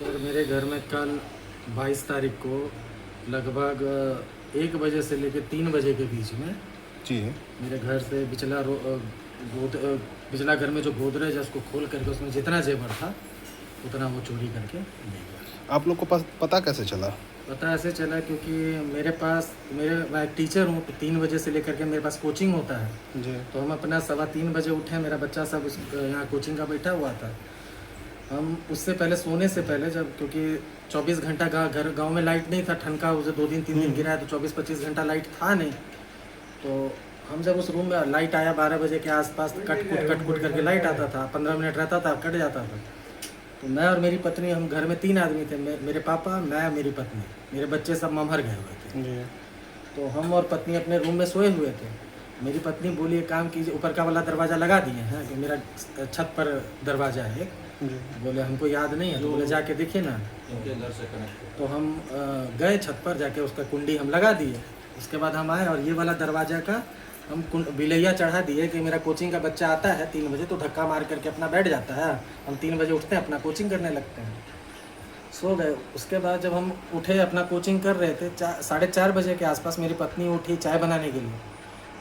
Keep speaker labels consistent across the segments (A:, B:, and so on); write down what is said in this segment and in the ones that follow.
A: Sir मेरे घर में कल 22 तारीख को लगभग 1 बजे से लेकर 3 बजे के बीच में
B: जी
A: मेरे घर से पिछला घर में जो गोदरेज है उसको खोल करके उसमें जितना जेवर था उतना वो चोरी करके ले गया।
B: आप लोग को पता कैसे चला?
A: पता ऐसे चला क्योंकि मैं एक टीचर हूँ, तो 3 बजे से लेकर के मेरे पास कोचिंग होता है।
B: जी
A: तो हम अपना 3:15 बजे उठे, मेरा बच्चा सब यहाँ कोचिंग का बैठा हुआ था। हम उससे पहले सोने से पहले जब, क्योंकि 24 घंटा गांव में लाइट नहीं था, ठनका उसे 2 दिन 3 दिन गिरा है, तो 24-25 घंटा लाइट था नहीं। तो हम जब उस रूम में लाइट आया 12 बजे के आसपास, कट कुट करके लाइट आता था, 15 मिनट रहता था, कट जाता था। तो मैं और मेरी पत्नी, हम घर में 3 आदमी थे, मेरे पापा, मैं, मेरी पत्नी, मेरे बच्चे सब ममहर गए हुए थे।
B: जी
A: तो हम और पत्नी अपने रूम में सोए हुए थे। मेरी पत्नी बोली एक काम कीजिए, ऊपर का वाला दरवाज़ा लगा दिए हैं कि मेरा छत पर दरवाज़ा है।
B: जी
A: बोले हमको याद नहीं है, तो बोले जाके देखिए ना। तो हम गए छत पर, जाके उसका कुंडी हम लगा दिए। उसके बाद हम आए और ये वाला दरवाज़ा का हम बिलैया चढ़ा दिए कि मेरा कोचिंग का बच्चा आता है 3 बजे तो धक्का मार करके अपना बैठ जाता है, हम 3 बजे उठते हैं, अपना कोचिंग करने लगते हैं। सो गए। उसके बाद जब हम उठे, अपना कोचिंग कर रहे थे, 4:30 बजे के आसपास मेरी पत्नी उठी चाय बनाने के लिए।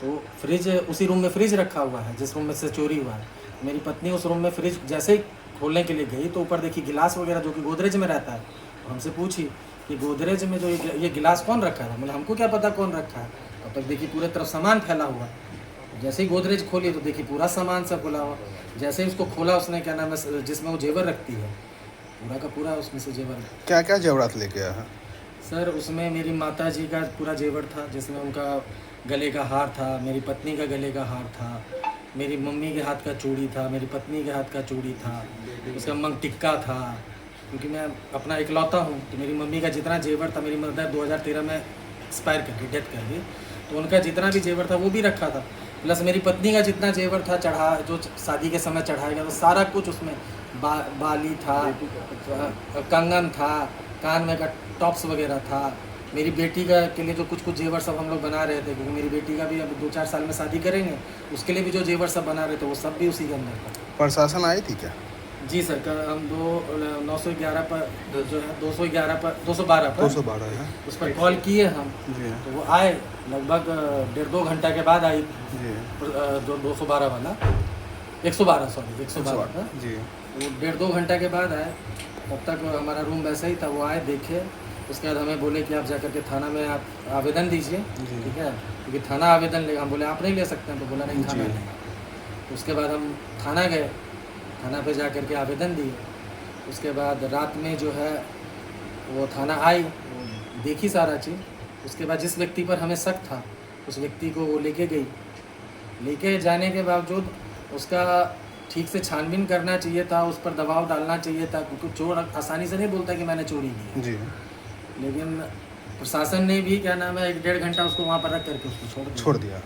A: तो फ्रिज, उसी रूम में फ्रिज रखा हुआ है जिस रूम में से चोरी हुआ है। मेरी पत्नी उस रूम में फ्रिज जैसे ही खोलने के लिए गई तो ऊपर देखी गिलास वगैरह जो कि गोदरेज में रहता है। तो हमसे पूछी कि गोदरेज में जो ये गिलास कौन रखा है? बोले हमको क्या पता कौन रखा है। तब तक देखी पूरे तरफ सामान फैला हुआ। जैसे ही गोदरेज खोली तो देखी पूरा सामान सब खुला हुआ। जैसे ही उसको खोला उसने, क्या नाम है, जिसमें वो जेवर रखती है, पूरा का पूरा उसमें से जेवर।
B: क्या क्या जेवरात लेके आया है?
A: सर उसमें मेरी माता जी का पूरा जेवर था, जिसमें उनका गले का हार था, मेरी पत्नी का गले का हार था, मेरी मम्मी के हाथ का चूड़ी था, मेरी पत्नी के हाथ का चूड़ी था, उसका मंग टिक्का था। क्योंकि मैं अपना इकलौता हूँ, तो मेरी मम्मी का जितना जेवर था, मेरी मदर 2013 में एक्सपायर कर गई, डेथ कर गई, तो उनका जितना भी जेवर था वो भी रखा था। प्लस मेरी पत्नी का जितना जेवर था जो शादी के समय चढ़ाया गया, तो सारा कुछ उसमें बाली था, कंगन था, कान में का टॉप्स वगैरह था। मेरी बेटी का के लिए जो कुछ जेवर सब हम लोग बना रहे थे, क्योंकि मेरी बेटी का भी अब 2-4 साल में शादी करेंगे, उसके लिए भी जो जेवर सब बना रहे थे वो सब भी उसी के अंदर था।
B: प्रशासन आई थी क्या?
A: जी सर, हम 911 पर जो है 212 पर
B: है
A: उस पर कॉल किए हम।
B: जी
A: तो वो आए, लगभग 1.5-2 घंटा के बाद आई।
B: जी
A: 212 वाला 112 का
B: जी
A: वो 1.5-2 घंटा के बाद आए। तब तक हमारा रूम वैसा ही था। वो आए, देखे, उसके बाद हमें बोले कि आप जाकर के थाना में आप आवेदन दीजिए, ठीक है, क्योंकि थाना आवेदन लेगा। हम बोले आप नहीं ले सकते हैं, तो बोला नहीं थाना लेगा। उसके बाद हम थाना गए, थाना पे जा कर के आवेदन दिए। उसके बाद रात में जो है वो थाना आई, वो देखी सारा चीज़। उसके बाद जिस व्यक्ति पर हमें शक था उस व्यक्ति को वो लेके गई। लेके जाने के बावजूद उसका ठीक से छानबीन करना चाहिए था, उस पर दबाव डालना चाहिए था, क्योंकि चोर आसानी से नहीं बोलता कि मैंने चोरी की।
B: जी
A: लेकिन प्रशासन ने भी, क्या नाम है, 1-1.5 घंटा उसको वहाँ पर रख करके उसको छोड़ दिया।